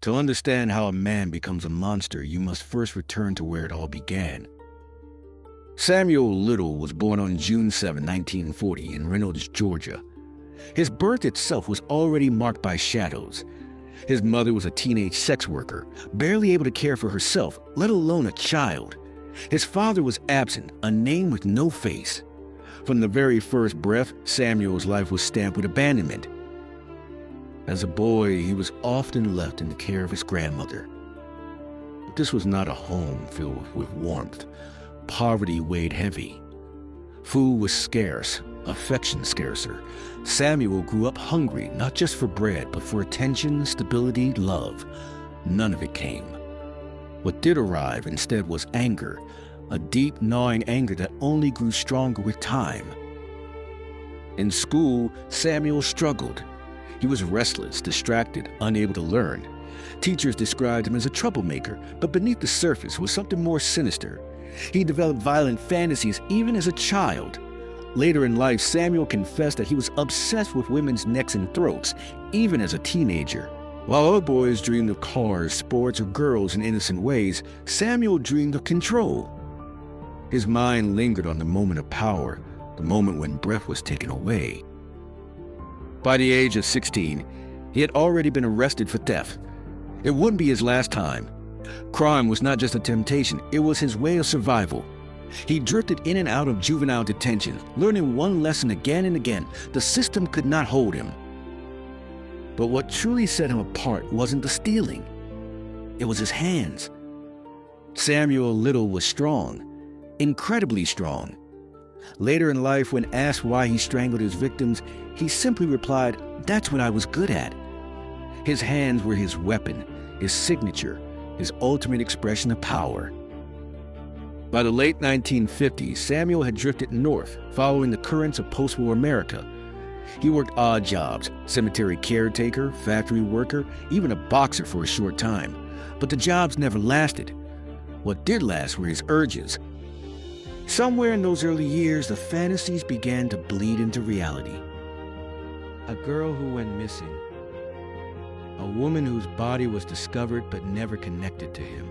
To understand how a man becomes a monster, you must first return to where it all began. Samuel Little was born on June 7, 1940, in Reynolds, Georgia. His birth itself was already marked by shadows. His mother was a teenage sex worker, barely able to care for herself, let alone a child. His father was absent, a name with no face. From the very first breath, Samuel's life was stamped with abandonment. As a boy, he was often left in the care of his grandmother. But this was not a home filled with warmth. Poverty weighed heavy. Food was scarce, affection scarcer. Samuel grew up hungry, not just for bread, but for attention, stability, love. None of it came. What did arrive instead was anger, a deep, gnawing anger that only grew stronger with time. In school, Samuel struggled. He was restless, distracted, unable to learn. Teachers described him as a troublemaker, but beneath the surface was something more sinister. He developed violent fantasies even as a child. Later in life, Samuel confessed that he was obsessed with women's necks and throats, even as a teenager. While other boys dreamed of cars, sports, or girls in innocent ways, Samuel dreamed of control. His mind lingered on the moment of power, the moment when breath was taken away. By the age of 16, he had already been arrested for theft. It wouldn't be his last time. Crime was not just a temptation, it was his way of survival. He drifted in and out of juvenile detention, learning one lesson again and again: the system could not hold him. But what truly set him apart wasn't the stealing. It was his hands. Samuel Little was strong, incredibly strong. Later in life, when asked why he strangled his victims, he simply replied, "That's what I was good at." His hands were his weapon, his signature, his ultimate expression of power. By the late 1950s, Samuel had drifted north, following the currents of post-war America. He worked odd jobs: cemetery caretaker, factory worker, even a boxer for a short time. But the jobs never lasted. What did last were his urges. Somewhere in those early years, the fantasies began to bleed into reality. A girl who went missing. A woman whose body was discovered but never connected to him.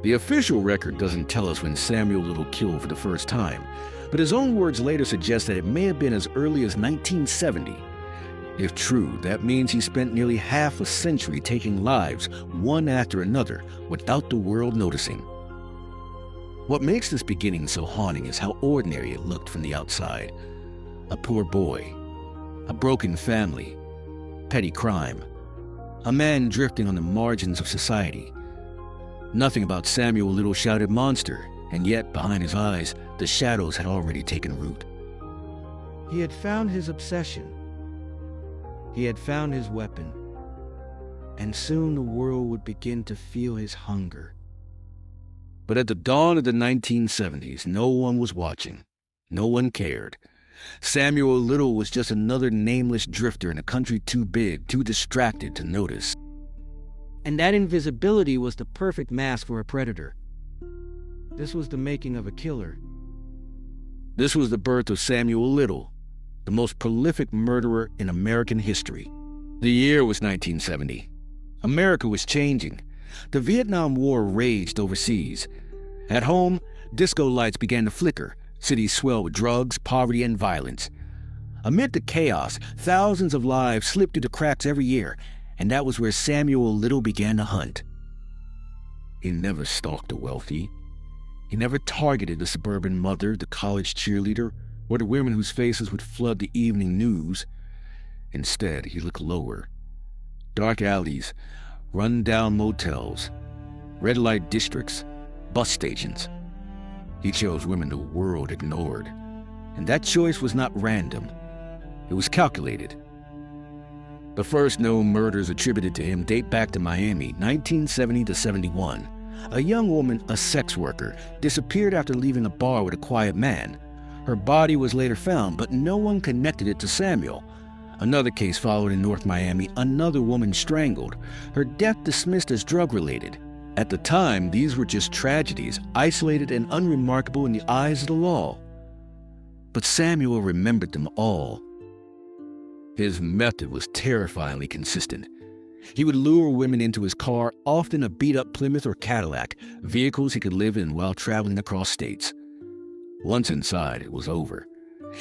The official record doesn't tell us when Samuel Little killed for the first time, but his own words later suggest that it may have been as early as 1970. If true, that means he spent nearly half a century taking lives, one after another, without the world noticing. What makes this beginning so haunting is how ordinary it looked from the outside. A poor boy, a broken family, petty crime, a man drifting on the margins of society. Nothing about Samuel Little shouted monster, and yet behind his eyes, the shadows had already taken root. He had found his obsession. He had found his weapon. And soon the world would begin to feel his hunger. But at the dawn of the 1970s, no one was watching. No one cared. Samuel Little was just another nameless drifter in a country too big, too distracted to notice. And that invisibility was the perfect mask for a predator. This was the making of a killer. This was the birth of Samuel Little, the most prolific murderer in American history. The year was 1970. America was changing. The Vietnam War raged overseas. At home, disco lights began to flicker. Cities swelled with drugs, poverty, and violence. Amid the chaos, thousands of lives slipped through the cracks every year, and that was where Samuel Little began to hunt. He never stalked the wealthy. He never targeted the suburban mother, the college cheerleader, or the women whose faces would flood the evening news. Instead, he looked lower. Dark alleys, run-down motels, red-light districts, bus stations. He chose women the world ignored. And that choice was not random. It was calculated. The first known murders attributed to him date back to Miami, 1970 to 71. A young woman, a sex worker, disappeared after leaving a bar with a quiet man. Her body was later found, but no one connected it to Samuel. Another case followed in North Miami, another woman strangled. Her death dismissed as drug-related. At the time, these were just tragedies, isolated and unremarkable in the eyes of the law. But Samuel remembered them all. His method was terrifyingly consistent. He would lure women into his car, often a beat-up Plymouth or Cadillac, vehicles he could live in while traveling across states. Once inside, it was over.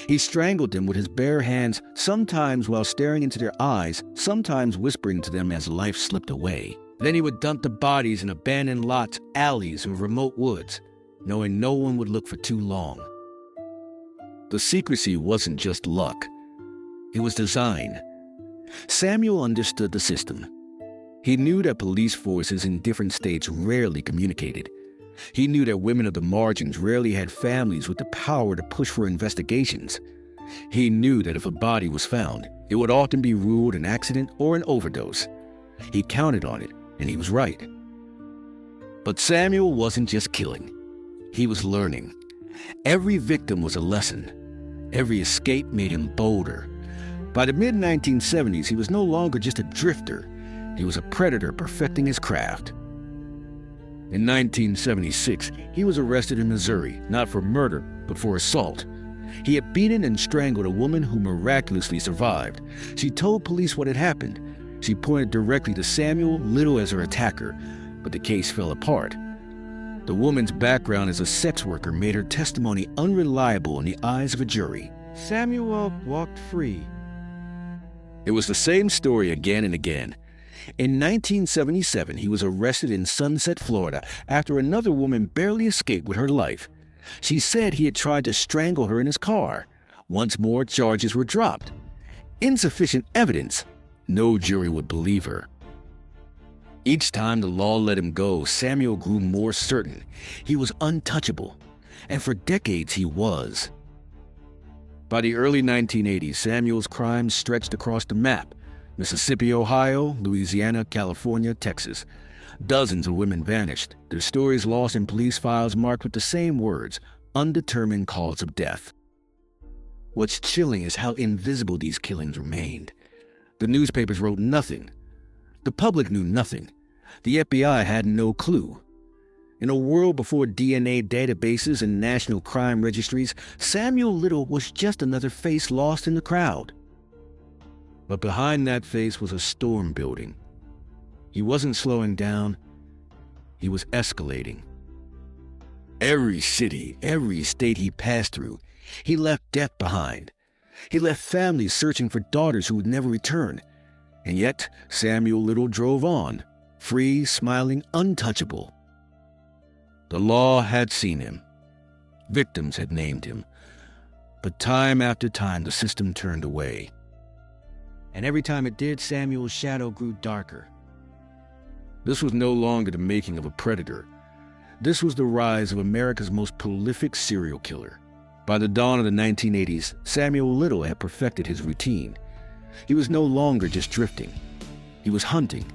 He strangled them with his bare hands, sometimes while staring into their eyes, sometimes whispering to them as life slipped away. Then he would dump the bodies in abandoned lots, alleys, or remote woods, knowing no one would look for too long. The secrecy wasn't just luck. It was design. Samuel understood the system. He knew that police forces in different states rarely communicated. He knew that women of the margins rarely had families with the power to push for investigations. He knew that if a body was found, it would often be ruled an accident or an overdose. He counted on it, and he was right. But Samuel wasn't just killing. He was learning. Every victim was a lesson. Every escape made him bolder. By the mid-1970s, he was no longer just a drifter. He was a predator perfecting his craft. In 1976, he was arrested in Missouri, not for murder, but for assault. He had beaten and strangled a woman who miraculously survived. She told police what had happened. She pointed directly to Samuel Little as her attacker, but the case fell apart. The woman's background as a sex worker made her testimony unreliable in the eyes of a jury. Samuel walked free. It was the same story again and again. In 1977, he was arrested in Sunset, Florida, after another woman barely escaped with her life. She said he had tried to strangle her in his car. Once more, charges were dropped. Insufficient evidence. No jury would believe her. Each time the law let him go, Samuel grew more certain. He was untouchable. And for decades he was. By the early 1980s, Samuel's crimes stretched across the map. Mississippi, Ohio, Louisiana, California, Texas. Dozens of women vanished, their stories lost in police files marked with the same words, undetermined cause of death. What's chilling is how invisible these killings remained. The newspapers wrote nothing. The public knew nothing. The FBI had no clue. In a world before DNA databases and national crime registries, Samuel Little was just another face lost in the crowd. But behind that face was a storm building. He wasn't slowing down. He was escalating. Every city, every state he passed through, he left death behind. He left families searching for daughters who would never return. And yet, Samuel Little drove on, free, smiling, untouchable. The law had seen him. Victims had named him. But time after time, the system turned away. And every time it did, Samuel's shadow grew darker. This was no longer the making of a predator. This was the rise of America's most prolific serial killer. By the dawn of the 1980s, Samuel Little had perfected his routine. He was no longer just drifting. He was hunting.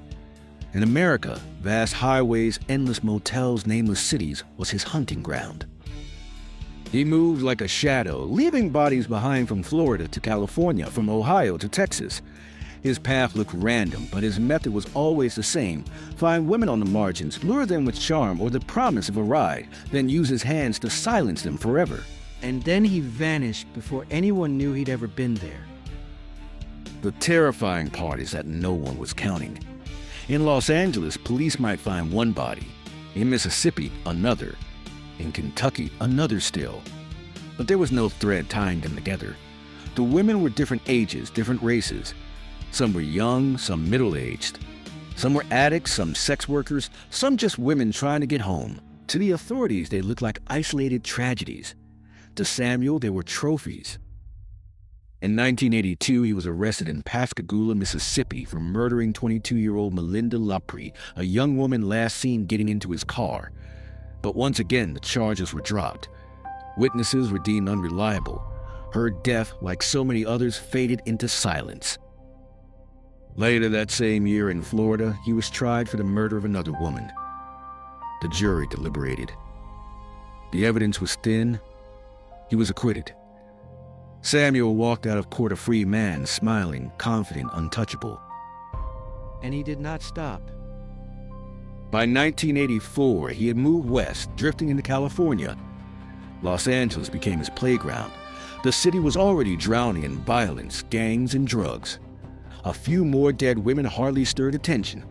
In America, vast highways, endless motels, nameless cities was his hunting ground. He moved like a shadow, leaving bodies behind from Florida to California, from Ohio to Texas. His path looked random, but his method was always the same. Find women on the margins, lure them with charm or the promise of a ride, then use his hands to silence them forever. And then he vanished before anyone knew he'd ever been there. The terrifying part is that no one was counting. In Los Angeles, police might find one body. In Mississippi, another. In Kentucky, another still. But there was no thread tying them together. The women were different ages, different races. Some were young, some middle-aged. Some were addicts, some sex workers, some just women trying to get home. To the authorities, they looked like isolated tragedies. To Samuel, they were trophies. In 1982, he was arrested in Pascagoula, Mississippi for murdering 22-year-old Melinda Lapre, a young woman last seen getting into his car. But once again, the charges were dropped. Witnesses were deemed unreliable. Her death, like so many others, faded into silence. Later that same year in Florida, he was tried for the murder of another woman. The jury deliberated. The evidence was thin. He was acquitted. Samuel walked out of court a free man, smiling, confident, untouchable. And he did not stop. By 1984, he had moved west, drifting into California. Los Angeles became his playground. The city was already drowning in violence, gangs, and drugs. A few more dead women hardly stirred attention,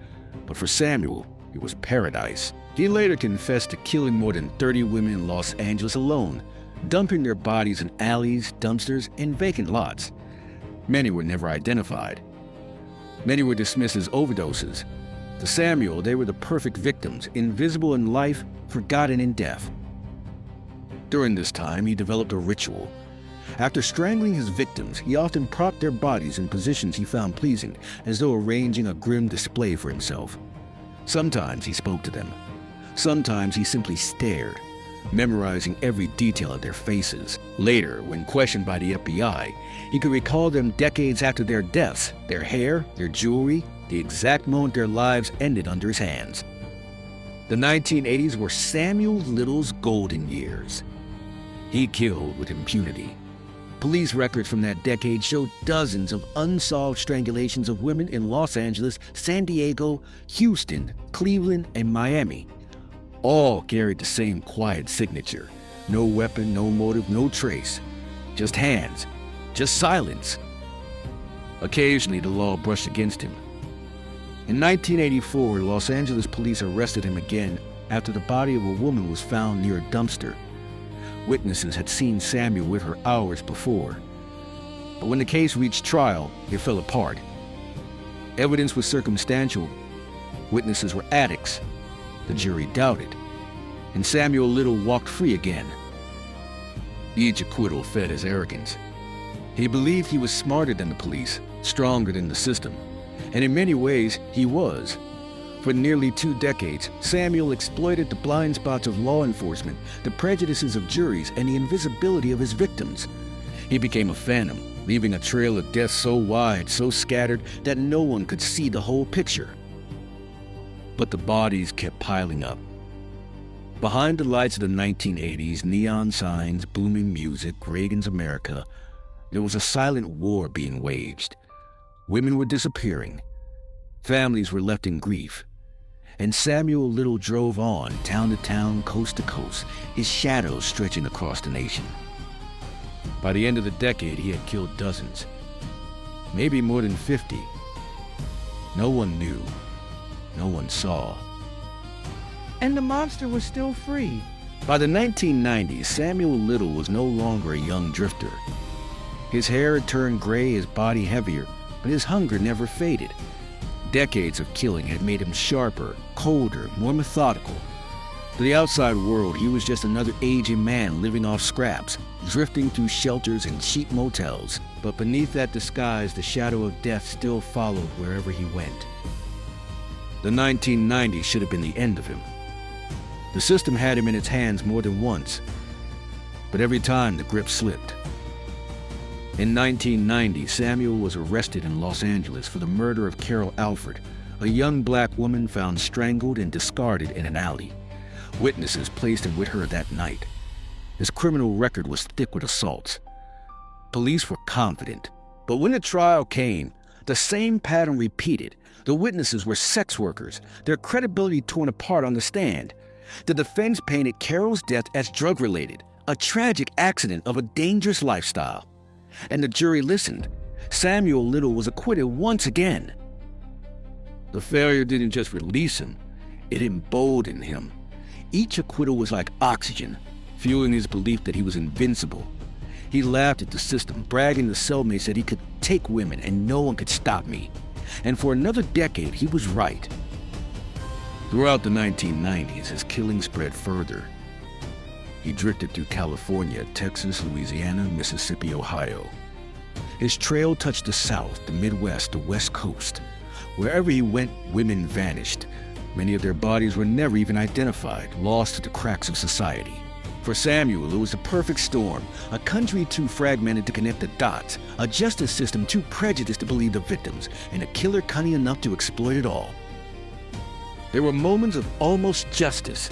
but for Samuel, it was paradise. He later confessed to killing more than 30 women in Los Angeles alone, dumping their bodies in alleys, dumpsters, and vacant lots. Many were never identified. Many were dismissed as overdoses. To Samuel, they were the perfect victims, invisible in life, forgotten in death. During this time, he developed a ritual. After strangling his victims, he often propped their bodies in positions he found pleasing, as though arranging a grim display for himself. Sometimes he spoke to them. Sometimes he simply stared, memorizing every detail of their faces. Later, when questioned by the FBI, he could recall them decades after their deaths, their hair, their jewelry, the exact moment their lives ended under his hands. The 1980s were Samuel Little's golden years. He killed with impunity. Police records from that decade showed dozens of unsolved strangulations of women in Los Angeles, San Diego, Houston, Cleveland, and Miami. All carried the same quiet signature. No weapon, no motive, no trace. Just hands. Just silence. Occasionally, the law brushed against him. In 1984, Los Angeles police arrested him again after the body of a woman was found near a dumpster. Witnesses had seen Samuel with her hours before. But when the case reached trial, it fell apart. Evidence was circumstantial. Witnesses were addicts. The jury doubted. And Samuel Little walked free again. Each acquittal fed his arrogance. He believed he was smarter than the police, stronger than the system. And in many ways, he was. For nearly 2 decades, Samuel exploited the blind spots of law enforcement, the prejudices of juries, and the invisibility of his victims. He became a phantom, leaving a trail of death so wide, so scattered, that no one could see the whole picture. But the bodies kept piling up. Behind the lights of the 1980s, neon signs, booming music, Reagan's America, there was a silent war being waged. Women were disappearing. Families were left in grief. And Samuel Little drove on, town to town, coast to coast, his shadow stretching across the nation. By the end of the decade, he had killed dozens, maybe more than 50. No one knew. No one saw. And the monster was still free. By the 1990s, Samuel Little was no longer a young drifter. His hair had turned gray, his body heavier, but his hunger never faded. Decades of killing had made him sharper, colder, more methodical. To the outside world, he was just another aging man living off scraps, drifting through shelters and cheap motels. But beneath that disguise, the shadow of death still followed wherever he went. The 1990s should have been the end of him. The system had him in its hands more than once, but every time the grip slipped. In 1990, Samuel was arrested in Los Angeles for the murder of Carol Alford, a young black woman found strangled and discarded in an alley. Witnesses placed him with her that night. His criminal record was thick with assaults. Police were confident, but when the trial came, the same pattern repeated. The witnesses were sex workers, their credibility torn apart on the stand. The defense painted Carol's death as drug-related, a tragic accident of a dangerous lifestyle. And the jury listened. Samuel Little was acquitted once again. The failure didn't just release him, it emboldened him. Each acquittal was like oxygen, fueling his belief that he was invincible. He laughed at the system, bragging to cellmates that he could take women and no one could stop me. And for another decade, he was right. Throughout the 1990s, his killing spread further. He drifted through California, Texas, Louisiana, Mississippi, Ohio. His trail touched the South, the Midwest, the West Coast. Wherever he went, women vanished. Many of their bodies were never even identified, lost to the cracks of society. For Samuel, it was the perfect storm, a country too fragmented to connect the dots, a justice system too prejudiced to believe the victims, and a killer cunning enough to exploit it all. There were moments of almost justice.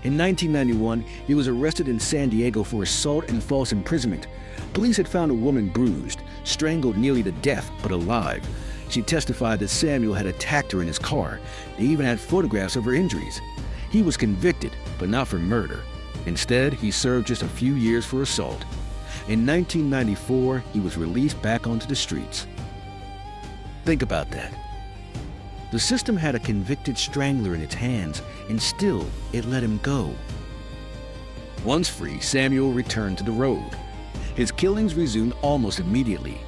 In 1991, he was arrested in San Diego for assault and false imprisonment. Police had found a woman bruised, strangled nearly to death, but alive. She testified that Samuel had attacked her in his car. They even had photographs of her injuries. He was convicted, but not for murder. Instead, he served just a few years for assault. In 1994, he was released back onto the streets. Think about that. The system had a convicted strangler in its hands, and still it let him go. Once free, Samuel returned to the road. His killings resumed almost immediately.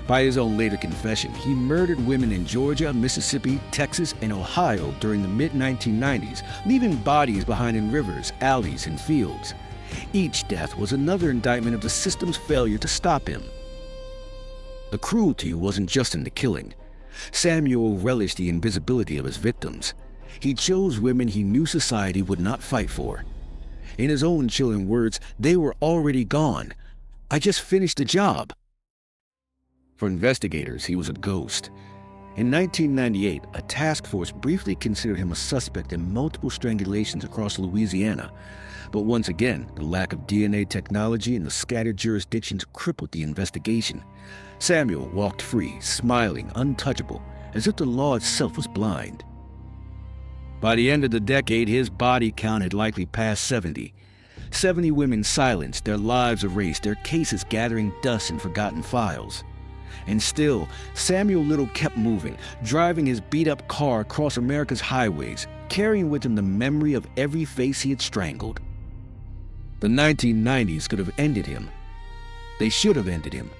By his own later confession, he murdered women in Georgia, Mississippi, Texas, and Ohio during the mid-1990s, leaving bodies behind in rivers, alleys, and fields. Each death was another indictment of the system's failure to stop him. The cruelty wasn't just in the killing. Samuel relished the invisibility of his victims. He chose women he knew society would not fight for. In his own chilling words, they were already gone. I just finished the job. For investigators, he was a ghost. In 1998, a task force briefly considered him a suspect in multiple strangulations across Louisiana. But once again, the lack of DNA technology and the scattered jurisdictions crippled the investigation. Samuel walked free, smiling, untouchable, as if the law itself was blind. By the end of the decade, his body count had likely passed 70. 70 women silenced, their lives erased, their cases gathering dust in forgotten files. And still, Samuel Little kept moving, driving his beat-up car across America's highways, carrying with him the memory of every face he had strangled. The 1990s could have ended him. They should have ended him.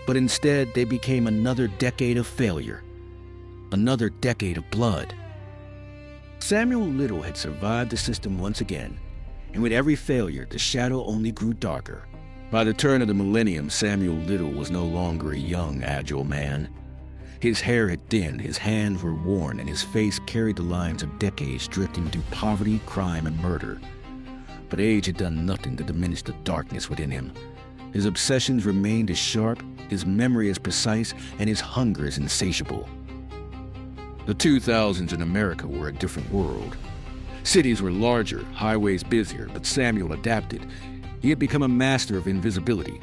But instead, they became another decade of failure, another decade of blood. Samuel Little had survived the system once again, and with every failure, the shadow only grew darker. By the turn of the millennium, Samuel Little was no longer a young, agile man. His hair had thinned, his hands were worn, and his face carried the lines of decades drifting through poverty, crime, and murder. But age had done nothing to diminish the darkness within him. His obsessions remained as sharp, his memory as precise, and his hunger as insatiable. The 2000s in America were a different world. Cities were larger, highways busier, but Samuel adapted. He had become a master of invisibility.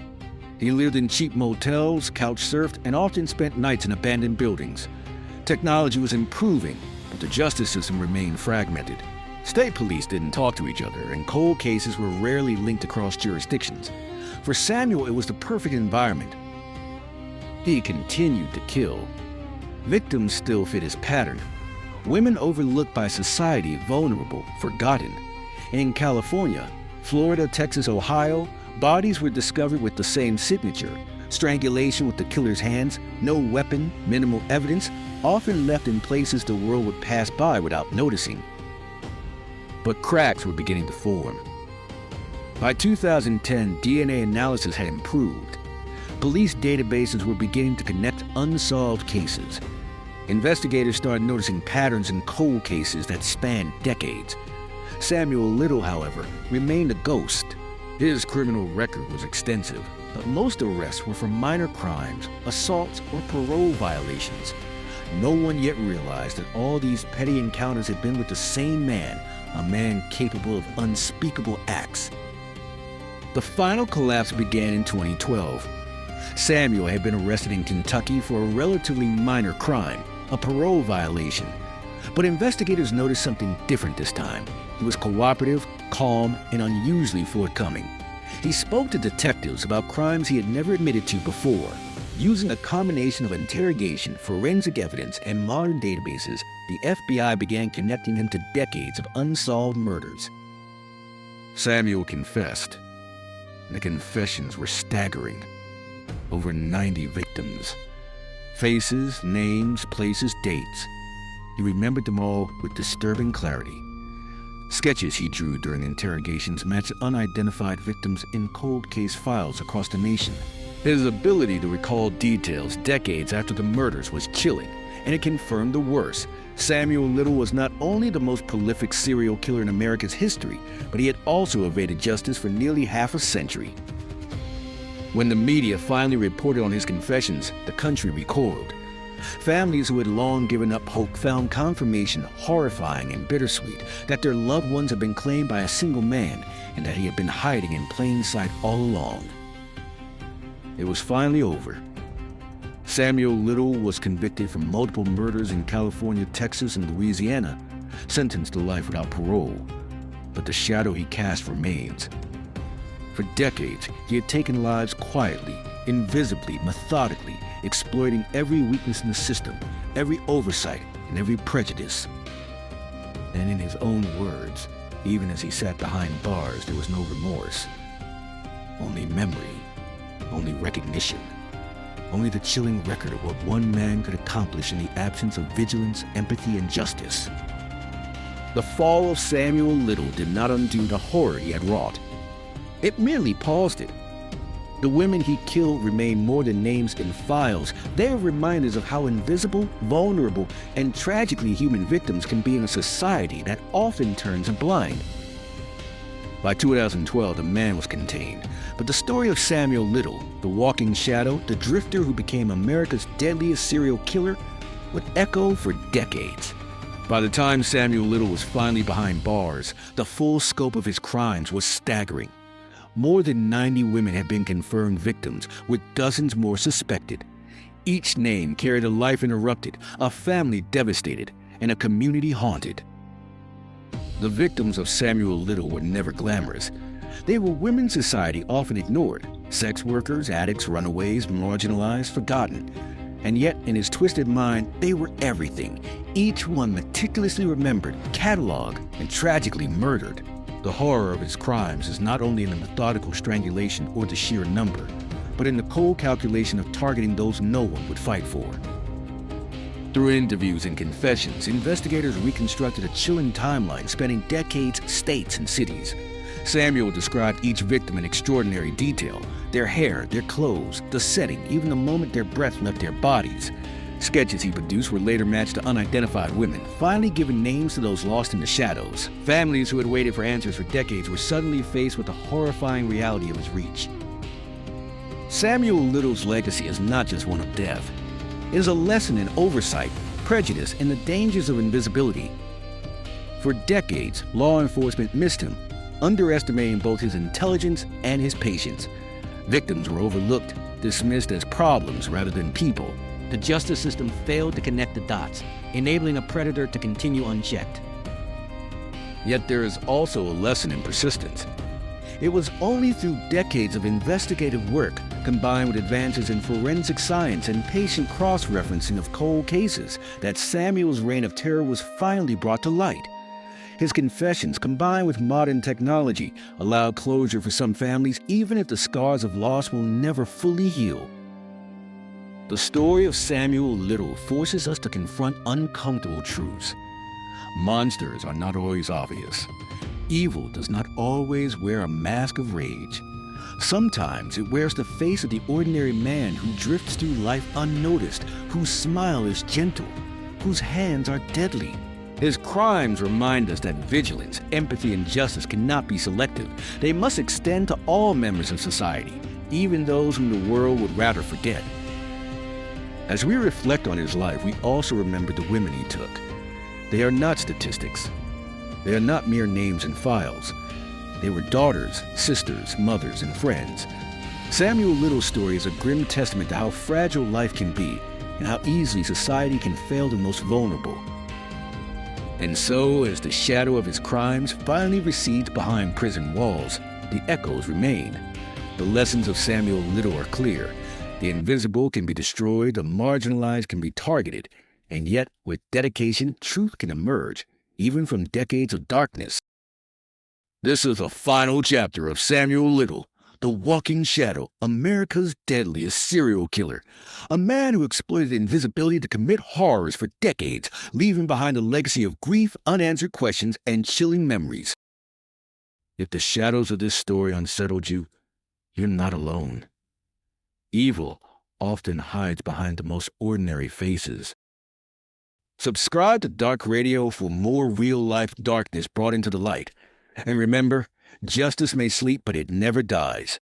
He lived in cheap motels, couch-surfed, and often spent nights in abandoned buildings. Technology was improving, but the justice system remained fragmented. State police didn't talk to each other, and cold cases were rarely linked across jurisdictions. For Samuel, it was the perfect environment. He continued to kill. Victims still fit his pattern. Women overlooked by society, vulnerable, forgotten. And in California, Florida, Texas, Ohio, bodies were discovered with the same signature: strangulation with the killer's hands, no weapon, minimal evidence, often left in places the world would pass by without noticing. But cracks were beginning to form. By 2010, DNA analysis had improved. Police databases were beginning to connect unsolved cases. Investigators started noticing patterns in cold cases that spanned decades. Samuel Little, however, remained a ghost. His criminal record was extensive, but most arrests were for minor crimes, assaults, or parole violations. No one yet realized that all these petty encounters had been with the same man, a man capable of unspeakable acts. The final collapse began in 2012. Samuel had been arrested in Kentucky for a relatively minor crime, a parole violation. But investigators noticed something different this time. He was cooperative, calm, and unusually forthcoming. He spoke to detectives about crimes he had never admitted to before. Using a combination of interrogation, forensic evidence, and modern databases, the FBI began connecting him to decades of unsolved murders. Samuel confessed. The confessions were staggering. Over 90 victims. Faces, names, places, dates. He remembered them all with disturbing clarity. Sketches he drew during interrogations matched unidentified victims in cold case files across the nation. His ability to recall details decades after the murders was chilling, and it confirmed the worst. Samuel Little was not only the most prolific serial killer in America's history, but he had also evaded justice for nearly half a century. When the media finally reported on his confessions, the country recoiled. Families who had long given up hope found confirmation horrifying and bittersweet that their loved ones had been claimed by a single man and that he had been hiding in plain sight all along. It was finally over. Samuel Little was convicted for multiple murders in California, Texas, and Louisiana, sentenced to life without parole. But the shadow he cast remains. For decades, he had taken lives quietly, invisibly, methodically, exploiting every weakness in the system, every oversight, and every prejudice. And in his own words, even as he sat behind bars, there was no remorse. Only memory, only recognition, only the chilling record of what one man could accomplish in the absence of vigilance, empathy, and justice. The fall of Samuel Little did not undo the horror he had wrought. It merely paused it. The women he killed remain more than names in files. They are reminders of how invisible, vulnerable, and tragically human victims can be in a society that often turns a blind. By 2012, the man was contained, but the story of Samuel Little, the walking shadow, the drifter who became America's deadliest serial killer, would echo for decades. By the time Samuel Little was finally behind bars, the full scope of his crimes was staggering. More than 90 women had been confirmed victims, with dozens more suspected. Each name carried a life interrupted, a family devastated, and a community haunted. The victims of Samuel Little were never glamorous. They were women society often ignored: sex workers, addicts, runaways, marginalized, forgotten. And yet, in his twisted mind, they were everything, each one meticulously remembered, cataloged, and tragically murdered. The horror of his crimes is not only in the methodical strangulation or the sheer number, but in the cold calculation of targeting those no one would fight for. Through interviews and confessions, investigators reconstructed a chilling timeline spanning decades, states, and cities. Samuel described each victim in extraordinary detail: their hair, their clothes, the setting, even the moment their breath left their bodies. Sketches he produced were later matched to unidentified women, finally giving names to those lost in the shadows. Families who had waited for answers for decades were suddenly faced with the horrifying reality of his reach. Samuel Little's legacy is not just one of death. It is a lesson in oversight, prejudice, and the dangers of invisibility. For decades, law enforcement missed him, underestimating both his intelligence and his patience. Victims were overlooked, dismissed as problems rather than people. The justice system failed to connect the dots, enabling a predator to continue unchecked. Yet there is also a lesson in persistence. It was only through decades of investigative work, combined with advances in forensic science and patient cross-referencing of cold cases, that Samuel's reign of terror was finally brought to light. His confessions, combined with modern technology, allowed closure for some families, even if the scars of loss will never fully heal. The story of Samuel Little forces us to confront uncomfortable truths. Monsters are not always obvious. Evil does not always wear a mask of rage. Sometimes it wears the face of the ordinary man who drifts through life unnoticed, whose smile is gentle, whose hands are deadly. His crimes remind us that vigilance, empathy, and justice cannot be selective. They must extend to all members of society, even those whom the world would rather forget. As we reflect on his life, we also remember the women he took. They are not statistics. They are not mere names and files. They were daughters, sisters, mothers, and friends. Samuel Little's story is a grim testament to how fragile life can be and how easily society can fail the most vulnerable. And so, as the shadow of his crimes finally recedes behind prison walls, the echoes remain. The lessons of Samuel Little are clear. The invisible can be destroyed, the marginalized can be targeted, and yet, with dedication, truth can emerge, even from decades of darkness. This is the final chapter of Samuel Little, the walking shadow, America's deadliest serial killer. A man who exploited invisibility to commit horrors for decades, leaving behind a legacy of grief, unanswered questions, and chilling memories. If the shadows of this story unsettled you, you're not alone. Evil often hides behind the most ordinary faces. Subscribe to Dark Radio for more real-life darkness brought into the light. And remember, justice may sleep, but it never dies.